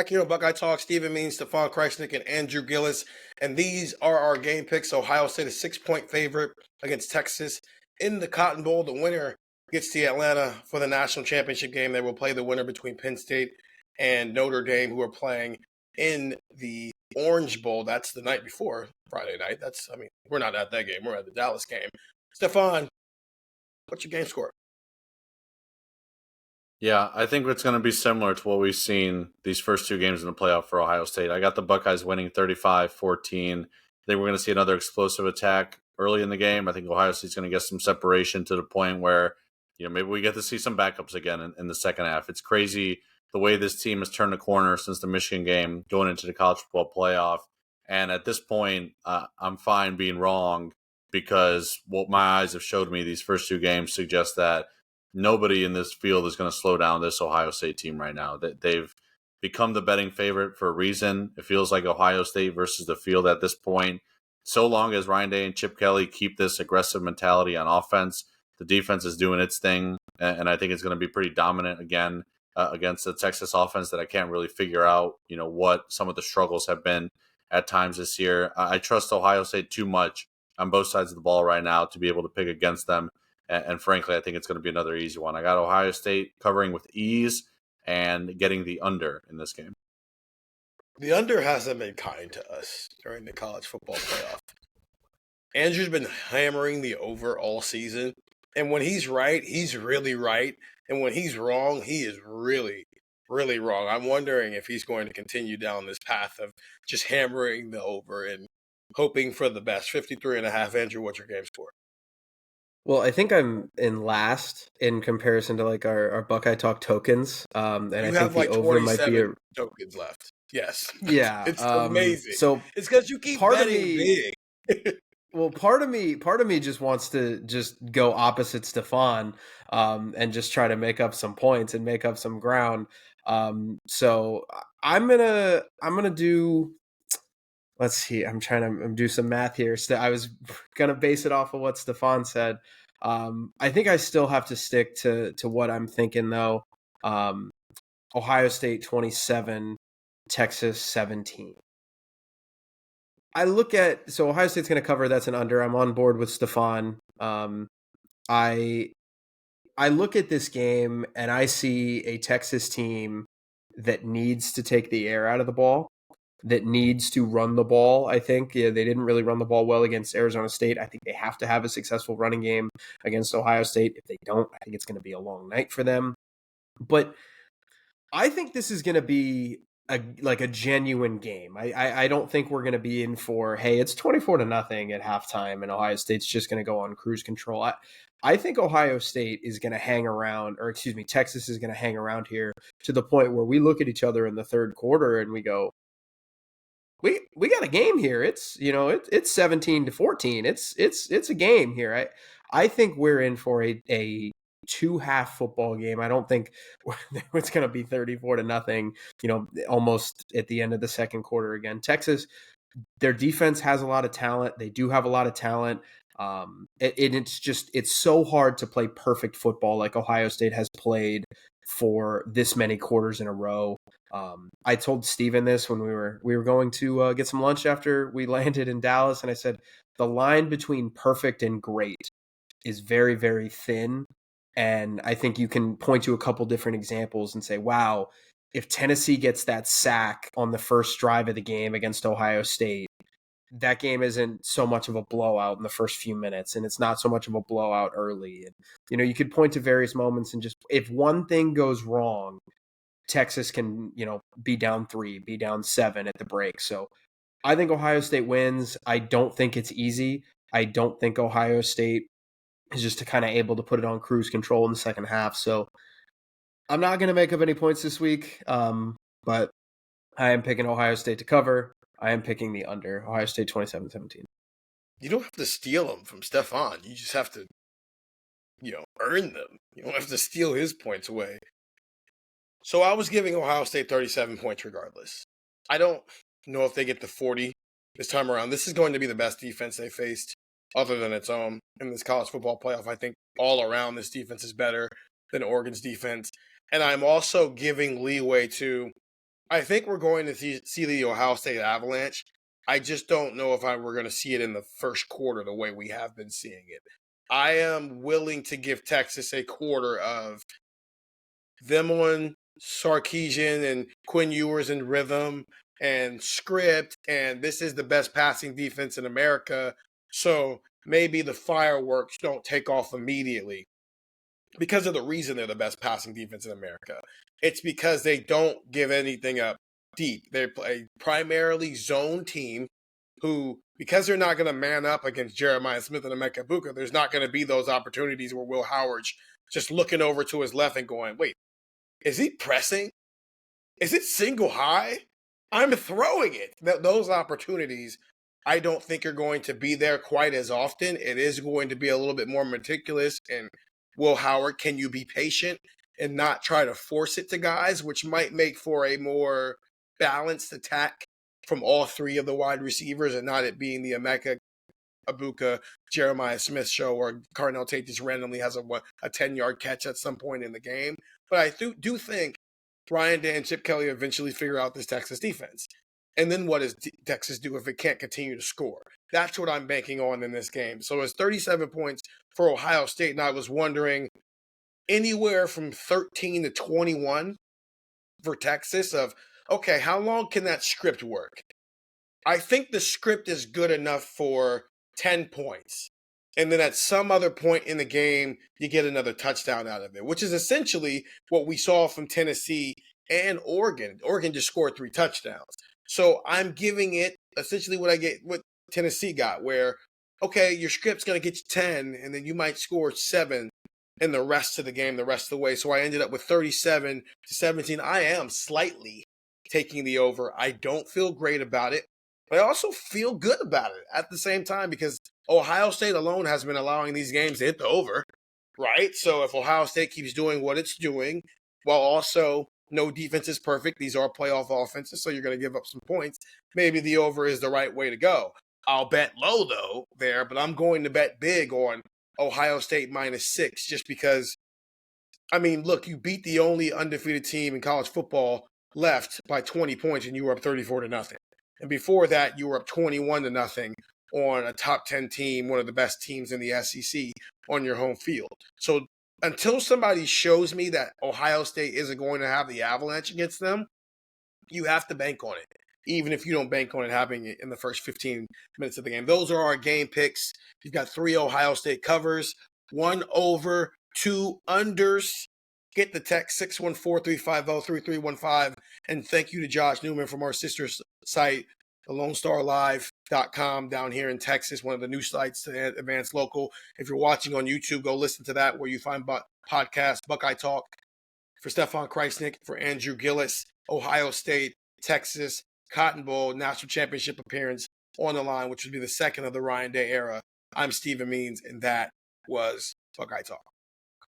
Back here on Buckeye Talk, Stephen Means, Stefan, Krajisnik, and Andrew Gillis. And these are our game picks. Ohio State is 6-point favorite against Texas in the Cotton Bowl. The winner gets to Atlanta for the national championship game. They will play the winner between Penn State and Notre Dame, who are playing in the Orange Bowl. That's the night before Friday night. We're not at that game. We're at the Dallas game. Stefan, what's your game score? Yeah, I think it's going to be similar to what we've seen these first two games in the playoff for Ohio State. I got the Buckeyes winning 35-14. I think we're going to see another explosive attack early in the game. I think Ohio State's going to get some separation to the point where, maybe we get to see some backups again in the second half. It's crazy the way this team has turned the corner since the Michigan game going into the college football playoff. And at this point, I'm fine being wrong because what my eyes have showed me these first two games suggest that nobody in this field is going to slow down this Ohio State team right now. They've become the betting favorite for a reason. It feels like Ohio State versus the field at this point. So long as Ryan Day and Chip Kelly keep this aggressive mentality on offense, the defense is doing its thing, and I think it's going to be pretty dominant again against the Texas offense that I can't really figure out, what some of the struggles have been at times this year. I trust Ohio State too much on both sides of the ball right now to be able to pick against them. And frankly, I think it's going to be another easy one. I got Ohio State covering with ease and getting the under in this game. The under hasn't been kind to us during the college football playoff. Andrew's been hammering the over all season. And when he's right, he's really right. And when he's wrong, he is really, really wrong. I'm wondering if he's going to continue down this path of just hammering the over and hoping for the best. 53.5. Andrew, what's your game score? Well, I think I'm in last in comparison to like our Buckeye Talk tokens. And I think the over might be tokens left. Yes. Yeah. It's amazing. So it's because you keep betting big. Well, part of me just wants to just go opposite Stefan, and just try to make up some points and make up some ground. So I'm gonna do. Let's see. I'm trying to do some math here. I was gonna base it off of what Stefan said. I think I still have to stick to what I'm thinking though. Ohio State 27, Texas 17. I look at Ohio State's going to cover. That's an under. I'm on board with Stefan. I look at this game and I see a Texas team that needs to take the air out of the ball, that needs to run the ball. I think they didn't really run the ball well against Arizona State. I think they have to have a successful running game against Ohio State. If they don't, I think it's going to be a long night for them. But I think this is going to be a genuine game. I don't think we're going to be in for, hey, it's 24-0 at halftime and Ohio State's just going to go on cruise control. I think Ohio State is going to hang around, or excuse me, Texas is going to hang around here to the point where we look at each other in the third quarter and we go, we got a game here. It's, it's 17-14. It's a game here. I think we're in for a two-half football game. I don't think it's going to be 34-0, almost at the end of the second quarter again. Texas, their defense has a lot of talent. They do have a lot of talent. It's so hard to play perfect football like Ohio State has played for this many quarters in a row. I told Steven this when we were going to get some lunch after we landed in Dallas, and I said the line between perfect and great is very, very thin. And I think you can point to a couple different examples and say, wow, if Tennessee gets that sack on the first drive of the game against Ohio State, that game isn't so much of a blowout in the first few minutes, and it's not so much of a blowout early. And, you could point to various moments and just, if one thing goes wrong, Texas can, be down 3, be down 7 at the break. So I think Ohio State wins. I don't think it's easy. I don't think Ohio State is just kind of able to put it on cruise control in the second half. So I'm not going to make up any points this week, but I am picking Ohio State to cover. I am picking the under, Ohio State 27-17. You don't have to steal them from Stefan. You just have to, earn them. You don't have to steal his points away. So I was giving Ohio State 37 points regardless. I don't know if they get to 40 this time around. This is going to be the best defense they faced other than its own in this college football playoff. I think all around this defense is better than Oregon's defense. And I'm also giving leeway to I think we're going to see the Ohio State Avalanche. I just don't know if we're going to see it in the first quarter the way we have been seeing it. I am willing to give Texas a quarter of them on Sarkisian and Quinn Ewers in rhythm and script, and this is the best passing defense in America. So maybe the fireworks don't take off immediately because of the reason they're the best passing defense in America. It's because they don't give anything up deep. They're a primarily zone team who, because they're not going to man up against Jeremiah Smith and Emeka Buka, there's not going to be those opportunities where Will Howard's just looking over to his left and going, wait, is he pressing? Is it single high? I'm throwing it. Those opportunities, I don't think are going to be there quite as often. It is going to be a little bit more meticulous. And Will Howard, can you be patient and not try to force it to guys, which might make for a more balanced attack from all three of the wide receivers and not it being the Emeka Abuka, Jeremiah Smith show or Carnell Tate just randomly has a 10-yard catch at some point in the game. But I do think Ryan Day and Chip Kelly eventually figure out this Texas defense. And then what does Texas do if it can't continue to score? That's what I'm banking on in this game. So it's 37 points for Ohio State, and I was wondering anywhere from 13 to 21 for Texas of, okay, how long can that script work? I think the script is good enough for 10 points. And then at some other point in the game, you get another touchdown out of it, which is essentially what we saw from Tennessee and Oregon. Oregon just scored 3 touchdowns. So I'm giving it essentially what Tennessee got, where, okay, your script's going to get you 10, and then you might score 7 in the rest of the game, the rest of the way. So I ended up with 37 to 17. I am slightly taking the over. I don't feel great about it, but I also feel good about it at the same time because Ohio State alone has been allowing these games to hit the over, right? So if Ohio State keeps doing what it's doing, while also no defense is perfect, these are playoff offenses, so you're going to give up some points, maybe the over is the right way to go. I'll bet low, though, there, but I'm going to bet big on Ohio State -6 just because, I mean, look, you beat the only undefeated team in college football left by 20 points and you were up 34-0. And before that, you were up 21-0 on a top 10 team, one of the best teams in the SEC on your home field. So until somebody shows me that Ohio State isn't going to have the Avalanche against them, you have to bank on it, even if you don't bank on it happening in the first 15 minutes of the game. Those are our game picks. You've got 3 Ohio State covers, 1 over, 2 unders. Get the text 614-350-3315. And thank you to Josh Newman from our sister site, LoneStarLive.com down here in Texas, one of the new sites to Advanced Local. If you're watching on YouTube, go listen to that where you find podcasts, Buckeye Talk. For Stefan Krajisnik, for Andrew Gillis, Ohio State, Texas, Cotton Bowl, National Championship appearance on the line, which would be the second of the Ryan Day era. I'm Stephen Means, and that was Buckeye Talk.